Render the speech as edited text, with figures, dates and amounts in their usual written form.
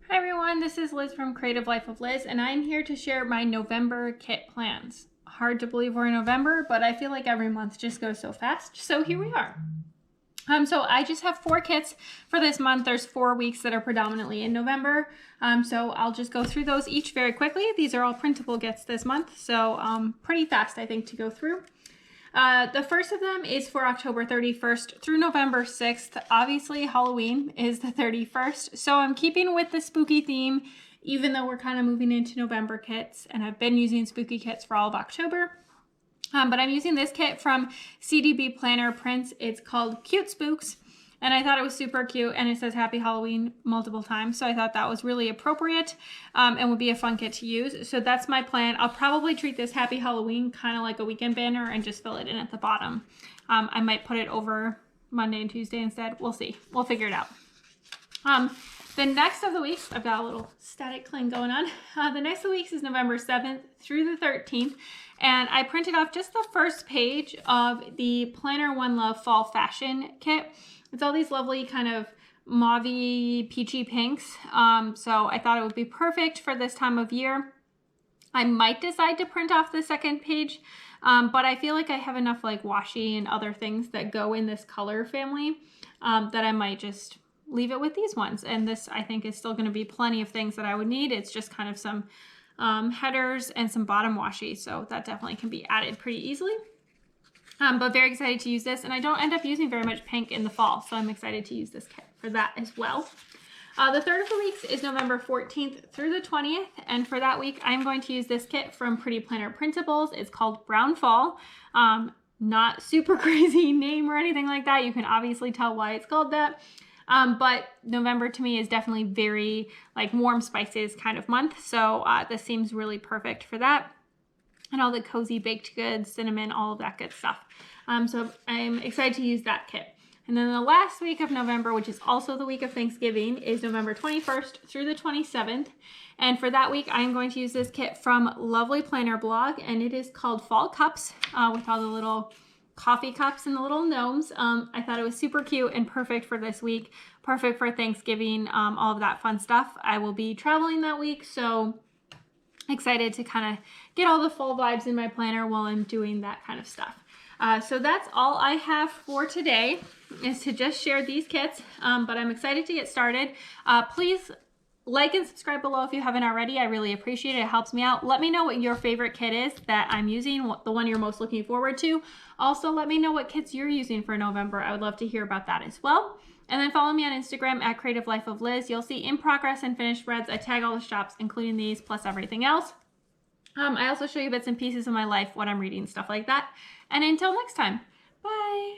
Hi everyone, this is Liz from Creative Life of Liz, and I'm here to share my November kit plans. Hard to believe we're in November, but I feel like every month just goes so fast, so here we are. So I just have 4 kits for this month. There's 4 weeks that are predominantly in November, so I'll just go through those each very quickly. These are all printable kits this month, so pretty fast I think to go through. The first of them is for October 31st through November 6th. Obviously, Halloween is the 31st, so I'm keeping with the spooky theme, even though we're kind of moving into November kits, and I've been using spooky kits for all of October. But I'm using this kit from CDB Planner Prints. It's called Cute Spooks, and I thought it was super cute, and it says Happy Halloween multiple times, so I thought that was really appropriate and would be a fun kit to use. So that's my plan. I'll probably treat this Happy Halloween kind of like a weekend banner and just fill it in at the bottom. I might put it over Monday and Tuesday instead. We'll see. We'll figure it out. The next of the weeks, I've got a little static cling going on. The next of the weeks is November 7th through the 13th. And I printed off just the first page of the Planner One Love Fall Fashion Kit. It's all these lovely kind of mauve-y, peachy pinks. So I thought it would be perfect for this time of year. I might decide to print off the second page, but I feel like I have enough like washi and other things that go in this color family that I might just leave it with these ones. And this I think is still going to be plenty of things that I would need. It's just kind of some headers and some bottom washi, so that definitely can be added pretty easily. But very excited to use this, and I don't end up using very much pink in the fall, so I'm excited to use this kit for that as well. The third of the weeks is November 14th through the 20th, and for that week I'm going to use this kit from Pretty Planner Printables. It's called Brown Fall. Not super crazy name or anything like that. You can obviously tell why it's called that. But November to me is definitely very like warm spices kind of month. So this seems really perfect for that. And all the cozy baked goods, cinnamon, all of that good stuff. So I'm excited to use that kit. And then the last week of November, which is also the week of Thanksgiving, is November 21st through the 27th. And for that week, I'm going to use this kit from Lovely Planner Blog, and it is called Fall Cups with all the little coffee cups and the little gnomes. I thought it was super cute and perfect for this week, perfect for Thanksgiving, all of that fun stuff. I will be traveling that week, so excited to kind of get all the fall vibes in my planner while I'm doing that kind of stuff. So that's all I have for today, is to just share these kits, but I'm excited to get started. Please like and subscribe below if you haven't already. I really appreciate it. It helps me out. Let me know what your favorite kit is that I'm using, the one you're most looking forward to. Also, let me know what kits you're using for November. I would love to hear about that as well. And then follow me on Instagram at Creative Life of Liz. You'll see in progress and finished spreads. I tag all the shops, including these, plus everything else. I also show you bits and pieces of my life, what I'm reading, stuff like that. And until next time, bye.